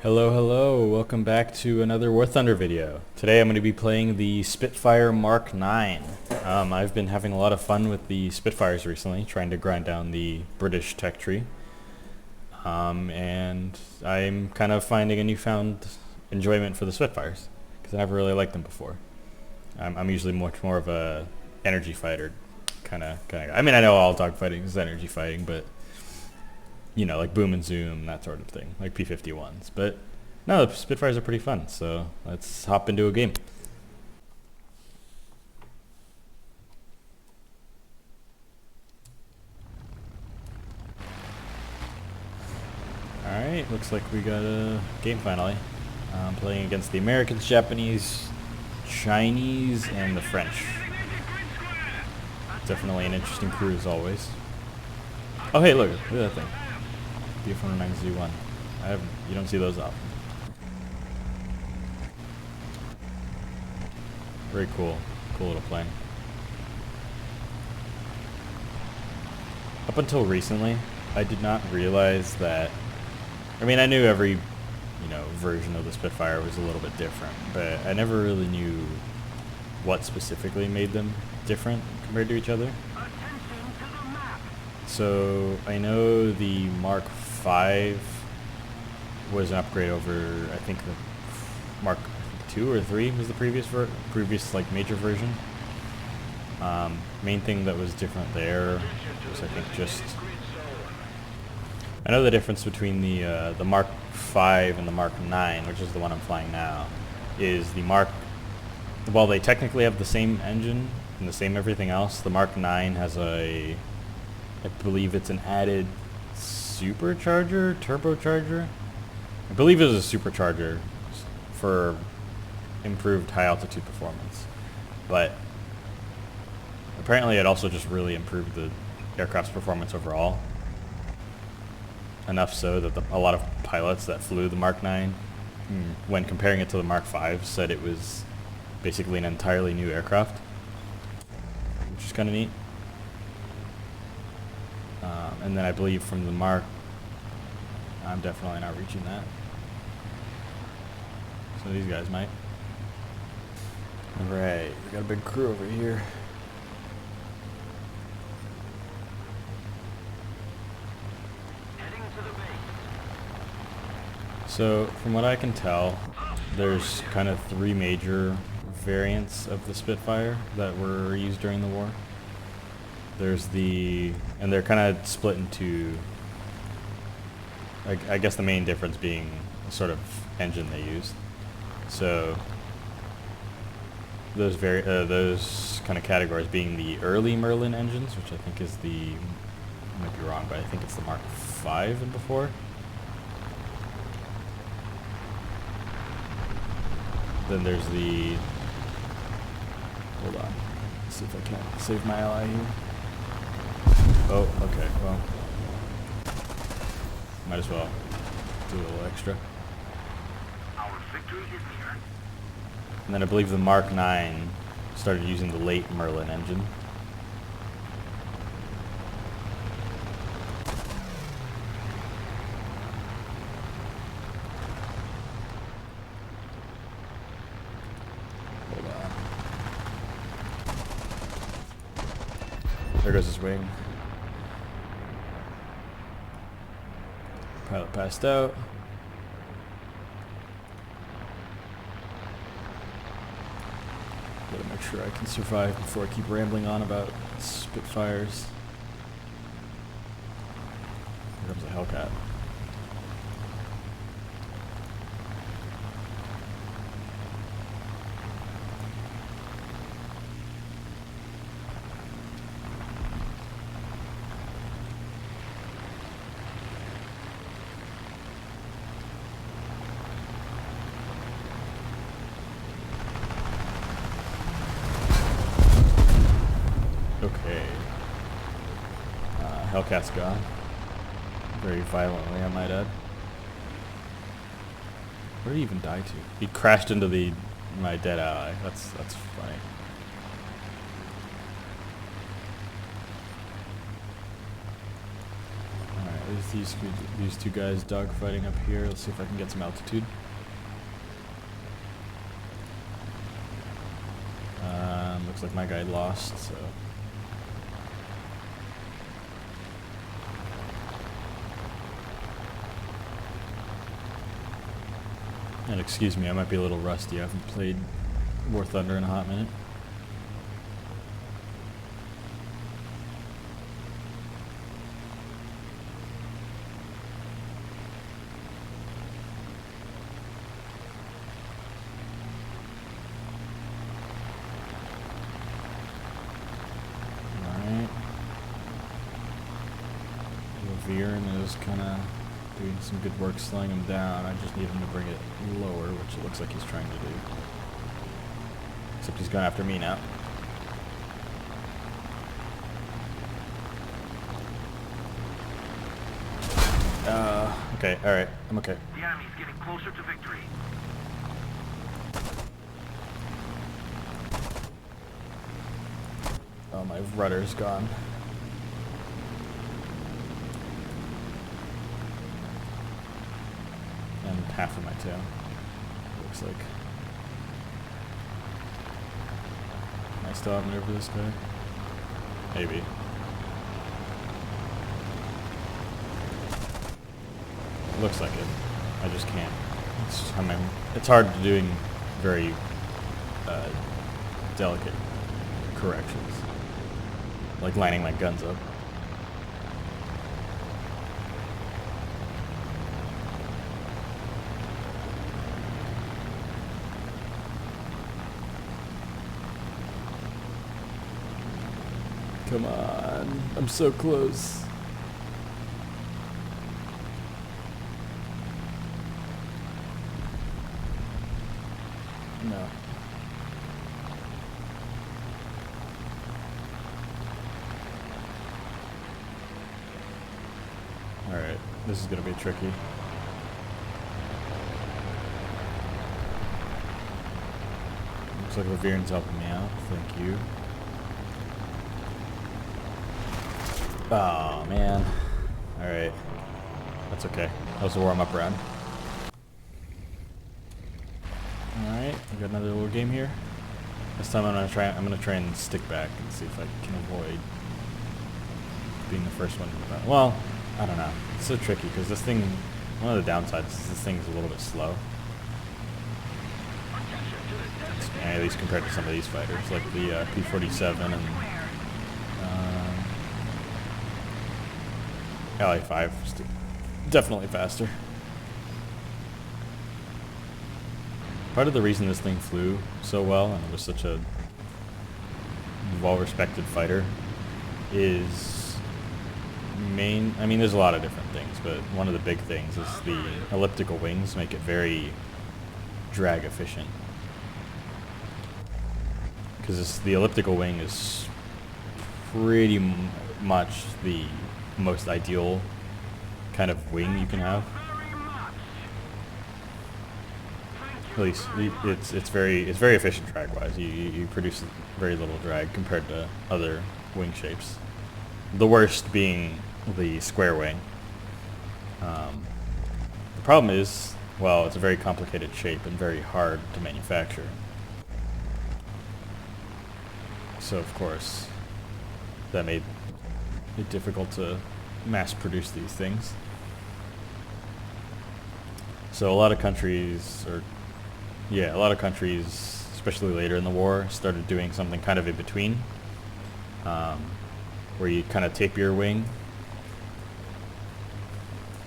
Hello, hello, welcome back to another War Thunder video. Today I'm going to be playing the Spitfire Mark 9. I've been having a lot of fun with the Spitfires recently, trying to grind down the British tech tree. And I'm kind of finding a newfound enjoyment for the Spitfires, because I never really liked them before. I'm usually much more of a energy fighter kind of guy. I mean, I know all dogfighting is energy fighting, but you know, like boom and zoom, that sort of thing, like P-51s. But no, the Spitfires are pretty fun, so let's hop into a game. Alright, looks like we got a game finally. Playing against the Americans, Japanese, Chinese, and the French. Definitely an interesting crew as always. Oh hey, look at that thing. B-109Z1. You don't see those often. Very cool. Cool little plane. Up until recently, I did not realize that... I mean, I knew every, version of the Spitfire was a little bit different, but I never really knew what specifically made them different compared to each other. So, I know the Mark 5 was an upgrade over, I think the Mark 2 or 3 was the previous like major version. Main thing that was different there was, I think, just... I know the difference between the Mark 5 and the Mark 9, which is the one I'm flying now, is the Mark... While they technically have the same engine and the same everything else, the Mark 9 has I believe it's an added supercharger, turbocharger? I believe it was a supercharger for improved high altitude performance. But apparently it also just really improved the aircraft's performance overall. Enough so that a lot of pilots that flew the Mark 9, when comparing it to the Mark 5, said it was basically an entirely new aircraft, which is kind of neat. And then I believe from the Mark, I'm definitely not reaching that. So these guys might. Alright, we got a big crew over here. So from what I can tell, there's kind of three major variants of the Spitfire that were used during the war. There's and they're kind of split into, I guess the main difference being the sort of engine they used. So those kind of categories being the early Merlin engines, which I think is I might be wrong, but I think it's the Mark 5 and before. Then there's hold on, let's see if I can save my ally here. Oh, okay, well, might as well do a little extra. Our victory is near. And then I believe the Mark 9 started using the late Merlin engine. Hold on. There goes his wing. Pilot passed out. Gotta make sure I can survive before I keep rambling on about Spitfires. Here comes a Hellcat. Okay. Hellcat's gone. Very violently, I might add. Where did he even die to? He crashed into my dead ally. That's funny. Alright, There's these two guys dogfighting up here. Let's see if I can get some altitude. Looks like my guy lost, so. And excuse me, I might be a little rusty. I haven't played War Thunder in a hot minute. Viren is kind of doing some good work slowing him down. I just need him to bring it lower, which it looks like he's trying to do. Except he's going after me now. Okay, alright, I'm okay. The enemy's getting closer to victory. Oh, my rudder's gone. And half of my tail, looks like. Can I still outmaneuver this guy? Maybe. Looks like it. I just can't. It's hard doing very delicate corrections, like lining my guns up. Come on, I'm so close. No. Alright, this is gonna be tricky. Looks like Viren's helping me out, thank you. Oh man. Alright. That's okay. That was a warm-up round. Alright, we got another little game here. This time I'm gonna try and stick back and see if I can avoid being the first one. Well, I don't know. It's so tricky because this thing, one of the downsides is this thing's a little bit slow. At least compared to some of these fighters, like the P-47 and LA-5, definitely faster. Part of the reason this thing flew so well and was such a well-respected fighter is I mean, there's a lot of different things, but one of the big things is the elliptical wings make it very drag efficient. Because the elliptical wing is pretty much the most ideal kind of wing you can have. At least it's very efficient drag wise. You produce very little drag compared to other wing shapes. The worst being the square wing. The problem is, well, it's a very complicated shape and very hard to manufacture. So of course, that made it difficult to mass produce these things. So a lot of countries, especially later in the war, started doing something kind of in between, where you kind of tape your wing,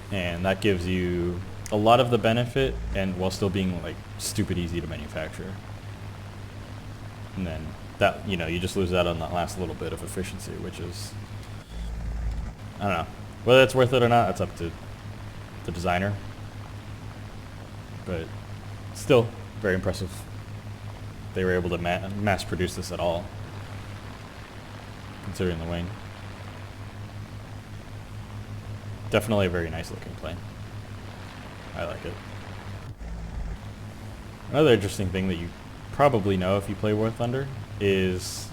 and that gives you a lot of the benefit, and while still being like stupid easy to manufacture. And then that, you just lose out on that last little bit of efficiency, which is, I don't know, whether it's worth it or not. That's up to the designer, but still very impressive. They were able to mass produce this at all, considering the wing. Definitely a very nice looking plane. I like it. Another interesting thing that you probably know if you play War Thunder is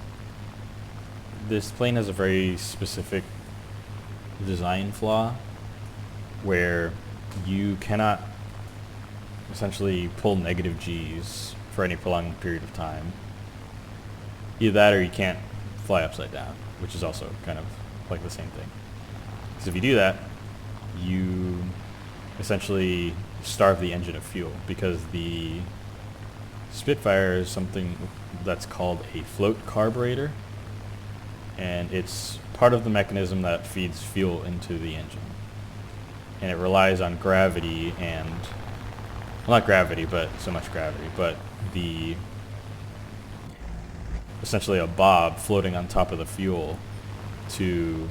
this plane has a very specific design flaw where you cannot essentially pull negative G's for any prolonged period of time. Either that or you can't fly upside down, which is also kind of like the same thing. Because if you do that, you essentially starve the engine of fuel, because the Spitfire is something that's called a float carburetor, and it's part of the mechanism that feeds fuel into the engine. And it relies on gravity and, well, not gravity, but so much gravity, but the essentially a bob floating on top of the fuel to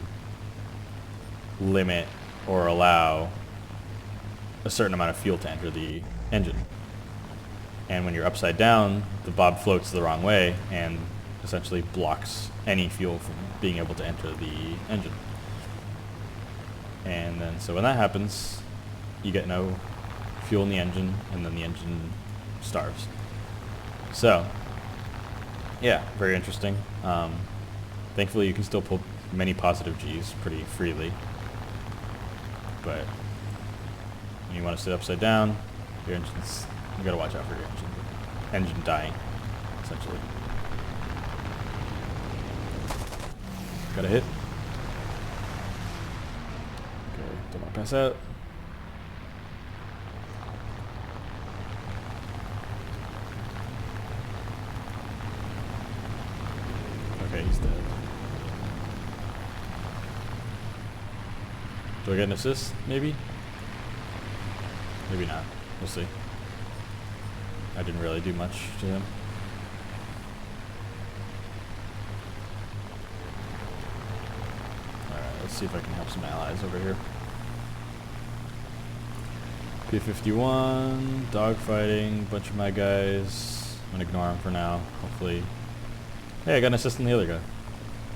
limit or allow a certain amount of fuel to enter the engine. And when you're upside down, the bob floats the wrong way and essentially blocks any fuel from being able to enter the engine. And then, so when that happens, you get no fuel in the engine, and then the engine starves. So, yeah, very interesting. Thankfully, you can still pull many positive G's pretty freely. But when you want to sit upside down, your engine's, you gotta watch out for your engine dying, essentially. Got a hit. Okay, don't want to pass out. Okay, he's dead. Do I get an assist, maybe? Maybe not. We'll see. I didn't really do much to him. Alright, let's see if I can help some allies over here. P-51, dogfighting, bunch of my guys. I'm gonna ignore him for now, hopefully. Hey, I got an assist on the other guy.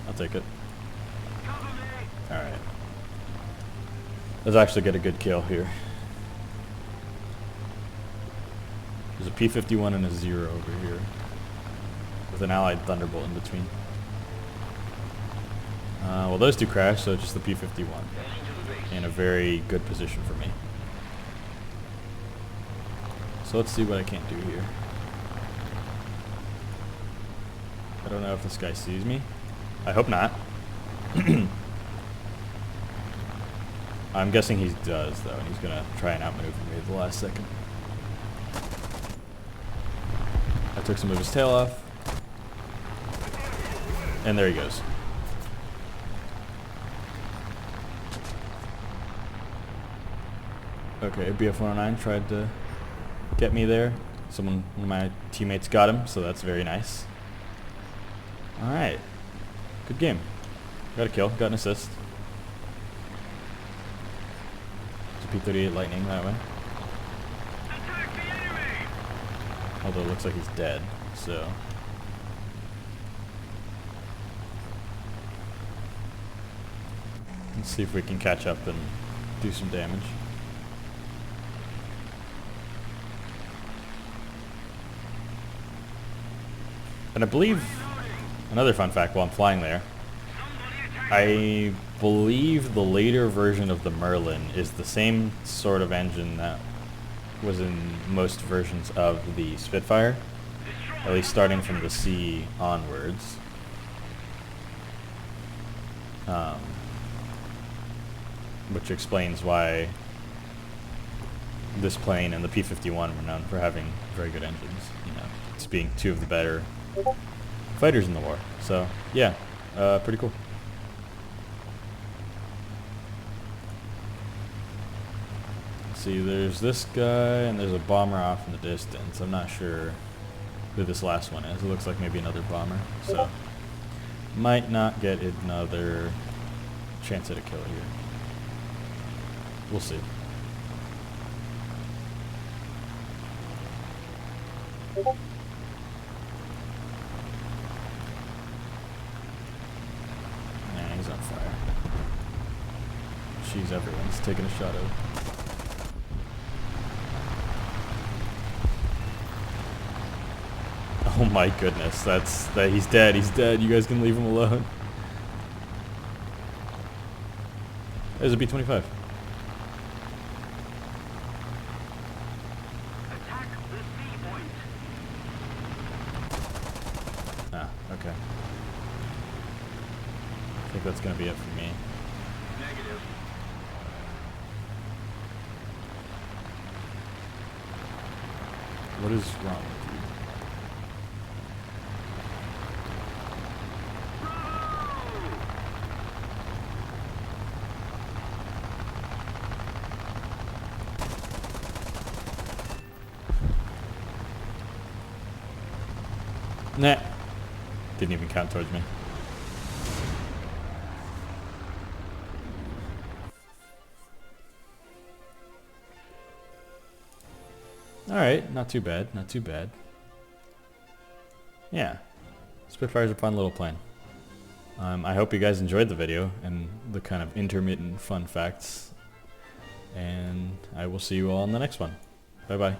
I'll take it. Alright. Let's actually get a good kill here. There's a P-51 and a 0 over here, with an allied Thunderbolt in between. Well, those two crashed, so it's just the P-51 in a very good position for me. So let's see what I can't do here. I don't know if this guy sees me. I hope not. I'm guessing he does, though, and he's going to try and outmaneuver me at the last second. I took some of his tail off. And there he goes. Okay, BF-109 tried to get me there. One of my teammates got him, so that's very nice. Alright. Good game. Got a kill, got an assist. It's a P-38 Lightning that way. Although it looks like he's dead, so. Let's see if we can catch up and do some damage. And I believe, another fun fact while I'm flying there, I believe the later version of the Merlin is the same sort of engine that was in most versions of the Spitfire, at least starting from the C onwards. Which explains why this plane and the P-51 were known for having very good engines, you know, it's being two of the better fighters in the war. So, yeah, pretty cool. See, there's this guy and there's a bomber off in the distance. I'm not sure who this last one is. It looks like maybe another bomber. So, might not get another chance at a kill here. We'll see. Nah, he's on fire. Jeez, everyone's taking a shot at him. Oh my goodness, he's dead, he's dead. You guys can leave him alone. There's a B-25. think that's going to be it for me. Negative. What is wrong with you? Nah. Didn't even count towards me. Alright, not too bad, not too bad. Yeah. Spitfire's a fun little plane. I hope you guys enjoyed the video and the kind of intermittent fun facts. And I will see you all in the next one. Bye bye.